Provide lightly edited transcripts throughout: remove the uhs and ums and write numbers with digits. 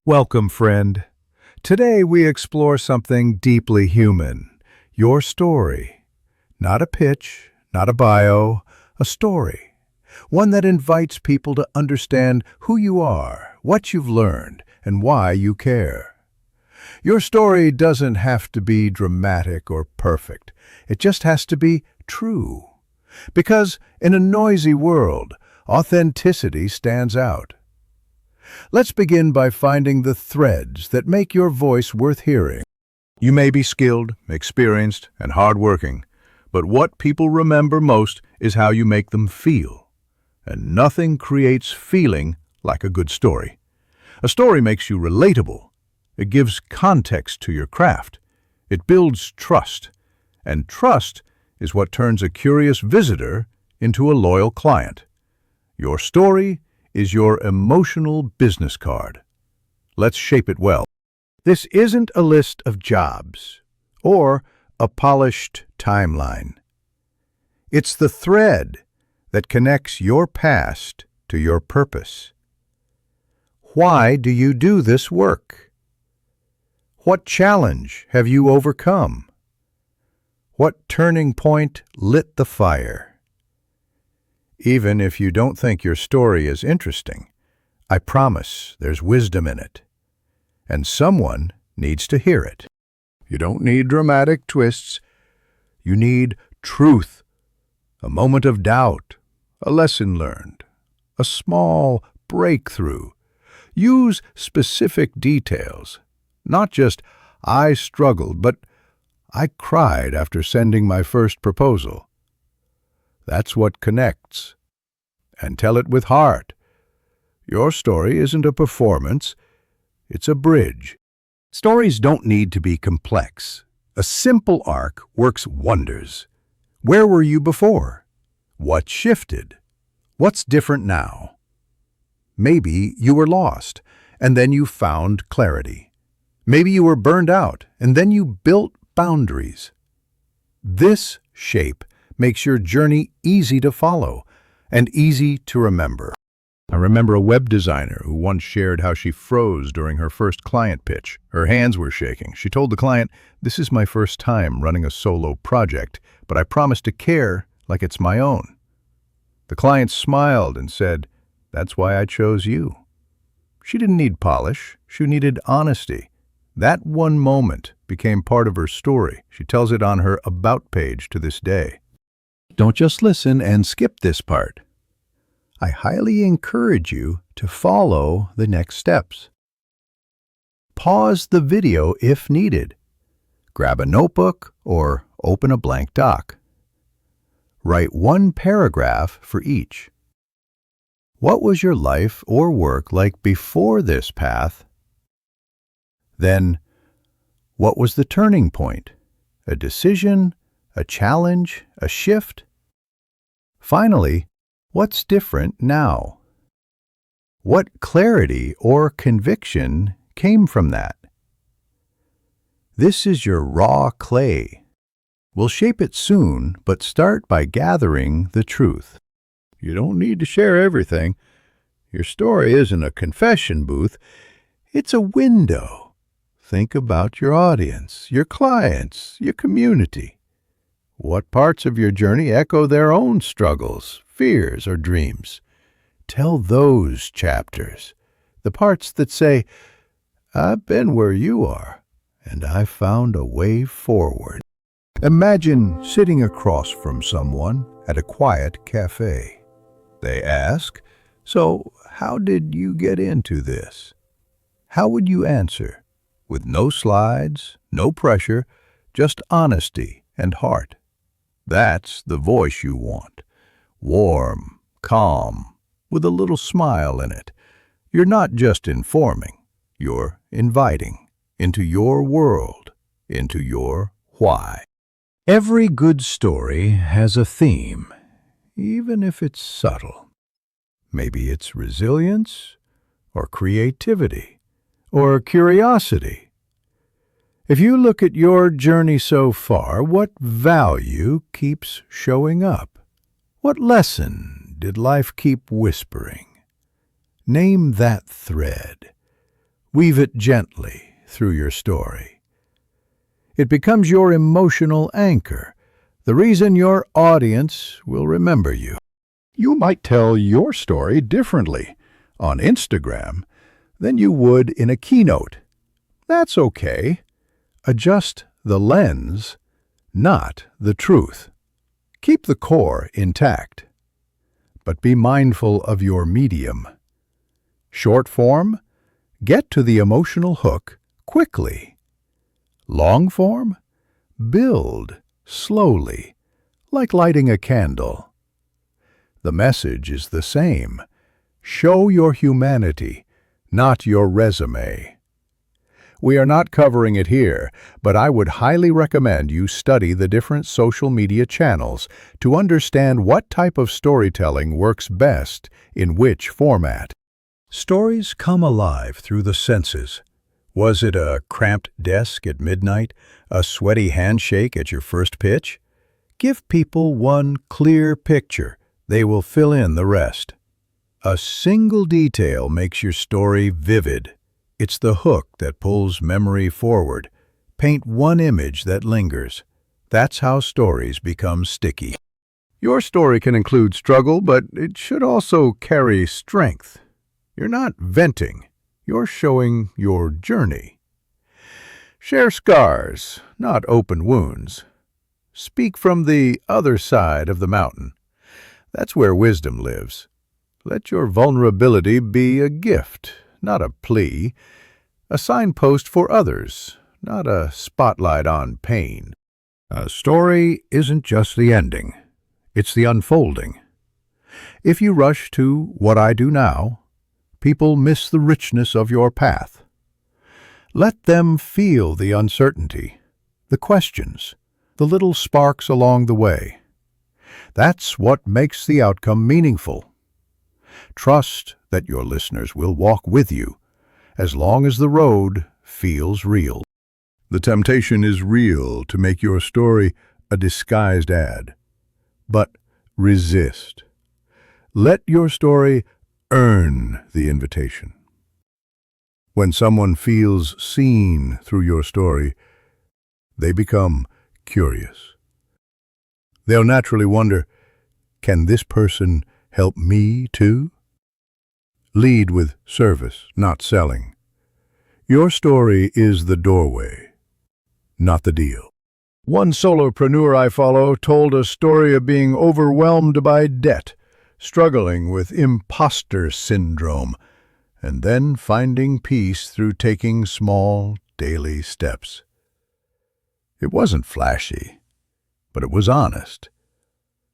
Welcome, friend. Today we explore something deeply human, your story. Not a pitch, not a bio, a story. One that invites people to understand who you are, what you've learned, and why you care. Your story doesn't have to be dramatic or perfect. It just has to be true. Because in a noisy world, authenticity stands out. Let's begin by finding the threads that make your voice worth hearing. You may be skilled, experienced, and hardworking, but what people remember most is how you make them feel. And nothing creates feeling like a good story. A story makes you relatable. It gives context to your craft. It builds trust. And trust is what turns a curious visitor into a loyal client. Your story is your emotional business card. Let's shape it well. This isn't a list of jobs or a polished timeline. It's the thread that connects your past to your purpose. Why do you do this work? What challenge have you overcome? What turning point lit the fire? Even if you don't think your story is interesting, I promise there's wisdom in it. And someone needs to hear it. You don't need dramatic twists. You need truth, a moment of doubt, a lesson learned, a small breakthrough. Use specific details, not just, I struggled, but I cried after sending my first proposal. That's what connects. And tell it with heart. Your story isn't a performance, it's a bridge. Stories don't need to be complex. A simple arc works wonders. Where were you before? What shifted? What's different now? Maybe you were lost, and then you found clarity. Maybe you were burned out, and then you built boundaries. This shape makes your journey easy to follow and easy to remember. I remember a web designer who once shared how she froze during her first client pitch. Her hands were shaking. She told the client, "This is my first time running a solo project, but I promise to care like it's my own." The client smiled and said, "That's why I chose you." She didn't need polish. She needed honesty. That one moment became part of her story. She tells it on her About page to this day. Don't just listen and skip this part. I highly encourage you to follow the next steps. Pause the video if needed. Grab a notebook or open a blank doc. Write one paragraph for each. What was your life or work like before this path? Then, what was the turning point? A decision, a challenge, a shift? Finally, what's different now? What clarity or conviction came from that? This is your raw clay. We'll shape it soon, but start by gathering the truth. You don't need to share everything. Your story isn't a confession booth. It's a window. Think about your audience, your clients, your community. What parts of your journey echo their own struggles, fears, or dreams? Tell those chapters, the parts that say, "I've been where you are, and I found a way forward." Imagine sitting across from someone at a quiet cafe. They ask, "So, how did you get into this?" How would you answer? With no slides, no pressure, just honesty and heart. That's the voice you want. Warm, calm, with a little smile in it. You're not just informing, you're inviting into your world, into your why. Every good story has a theme, even if it's subtle. Maybe it's resilience, or creativity, or curiosity. If you look at your journey so far, what value keeps showing up? What lesson did life keep whispering? Name that thread. Weave it gently through your story. It becomes your emotional anchor, the reason your audience will remember you. You might tell your story differently on Instagram than you would in a keynote. That's okay. Adjust the lens, not the truth. Keep the core intact, but be mindful of your medium. Short form, get to the emotional hook quickly. Long form, build slowly, like lighting a candle. The message is the same. Show your humanity, not your resume. We are not covering it here, but I would highly recommend you study the different social media channels to understand what type of storytelling works best in which format. Stories come alive through the senses. Was it a cramped desk at midnight, a sweaty handshake at your first pitch? Give people one clear picture. They will fill in the rest. A single detail makes your story vivid. It's the hook that pulls memory forward. Paint one image that lingers. That's how stories become sticky. Your story can include struggle, but it should also carry strength. You're not venting. You're showing your journey. Share scars, not open wounds. Speak from the other side of the mountain. That's where wisdom lives. Let your vulnerability be a gift, not a plea, a signpost for others, not a spotlight on pain. A story isn't just the ending, it's the unfolding. If you rush to what I do now, people miss the richness of your path. Let them feel the uncertainty, the questions, the little sparks along the way. That's what makes the outcome meaningful. Trust that your listeners will walk with you as long as the road feels real. The temptation is real to make your story a disguised ad. But resist. Let your story earn the invitation. When someone feels seen through your story, they become curious. They'll naturally wonder, can this person help me too? Lead with service, not selling. Your story is the doorway, not the deal. One solopreneur I follow told a story of being overwhelmed by debt, struggling with imposter syndrome, and then finding peace through taking small, daily steps. It wasn't flashy, but it was honest.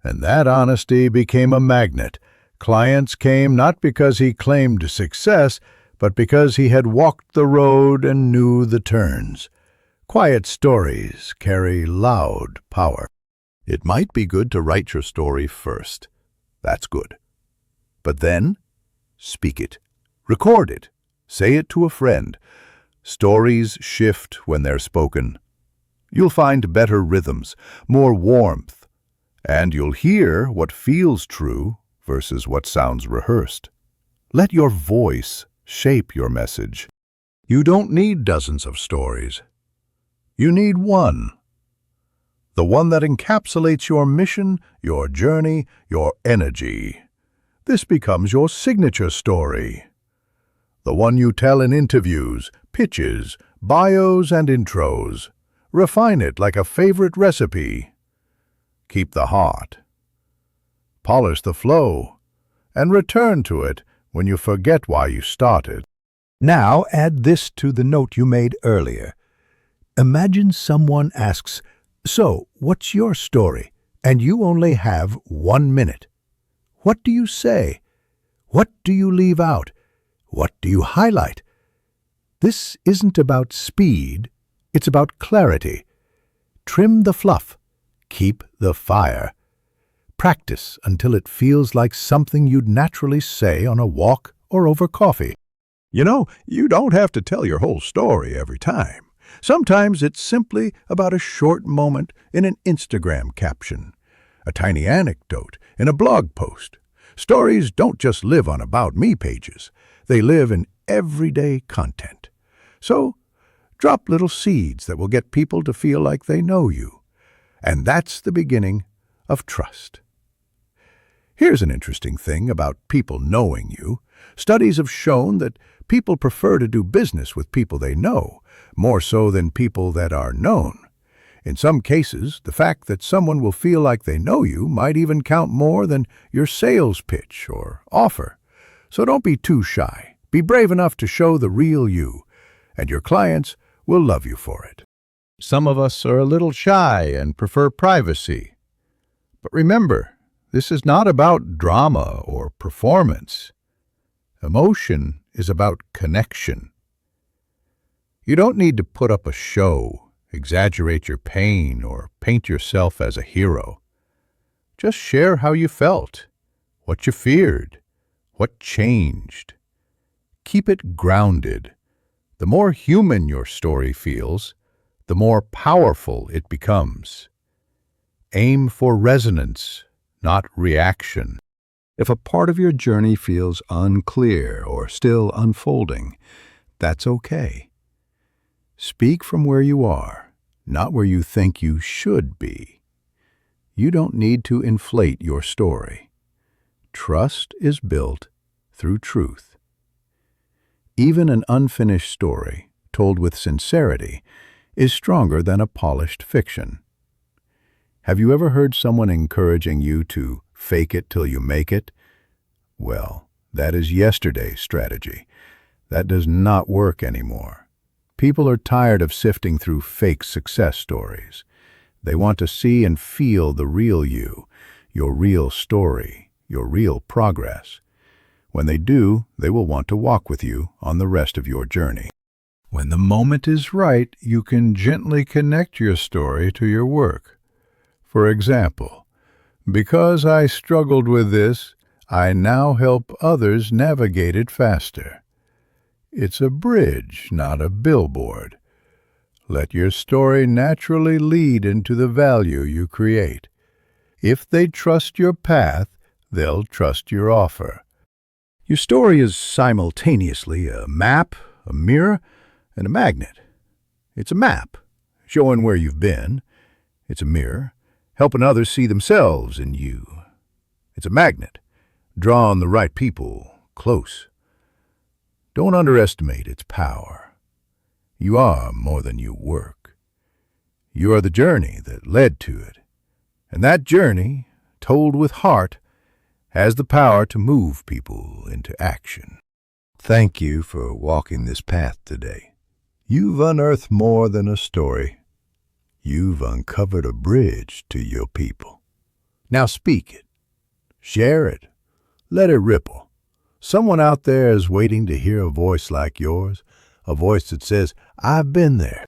And that honesty became a magnet. Clients came not because he claimed success, but because he had walked the road and knew the turns. Quiet stories carry loud power. It might be good to write your story first. That's good. But then, speak it. Record it. Say it to a friend. Stories shift when they're spoken. You'll find better rhythms, more warmth, and you'll hear what feels true versus what sounds rehearsed. Let your voice shape your message. You don't need dozens of stories. You need one. The one that encapsulates your mission, your journey, your energy. This becomes your signature story. The one you tell in interviews, pitches, bios, and intros. Refine it like a favorite recipe. Keep the heart. Polish the flow, and return to it when you forget why you started. Now add this to the note you made earlier. Imagine someone asks, "So, what's your story?" and you only have 1 minute. What do you say? What do you leave out? What do you highlight? This isn't about speed, it's about clarity. Trim the fluff. Keep the fire. Practice until it feels like something you'd naturally say on a walk or over coffee. You know, you don't have to tell your whole story every time. Sometimes it's simply about a short moment in an Instagram caption, a tiny anecdote in a blog post. Stories don't just live on About Me pages. They live in everyday content. So, drop little seeds that will get people to feel like they know you. And that's the beginning of trust. Here's an interesting thing about people knowing you. Studies have shown that people prefer to do business with people they know, more so than people that are known. In some cases, the fact that someone will feel like they know you might even count more than your sales pitch or offer. So don't be too shy. Be brave enough to show the real you, and your clients will love you for it. Some of us are a little shy and prefer privacy. But remember, this is not about drama or performance. Emotion is about connection. You don't need to put up a show, exaggerate your pain, or paint yourself as a hero. Just share how you felt, what you feared, what changed. Keep it grounded. The more human your story feels, the more powerful it becomes. Aim for resonance, not reaction. If a part of your journey feels unclear or still unfolding, that's okay. Speak from where you are, not where you think you should be. You don't need to inflate your story. Trust is built through truth. Even an unfinished story, told with sincerity, is stronger than a polished fiction. Have you ever heard someone encouraging you to fake it till you make it? Well, that is yesterday's strategy. That does not work anymore. People are tired of sifting through fake success stories. They want to see and feel the real you, your real story, your real progress. When they do, they will want to walk with you on the rest of your journey. When the moment is right, you can gently connect your story to your work. For example, because I struggled with this, I now help others navigate it faster. It's a bridge, not a billboard. Let your story naturally lead into the value you create. If they trust your path, they'll trust your offer. Your story is simultaneously a map, a mirror, and a magnet. It's a map, showing where you've been. It's a mirror, helping others see themselves in you. It's a magnet, drawing the right people close. Don't underestimate its power. You are more than you work. You are the journey that led to it. And that journey, told with heart, has the power to move people into action. Thank you for walking this path today. You've unearthed more than a story. You've uncovered a bridge to your people. Now speak it. Share it. Let it ripple. Someone out there is waiting to hear a voice like yours, a voice that says, I've been there.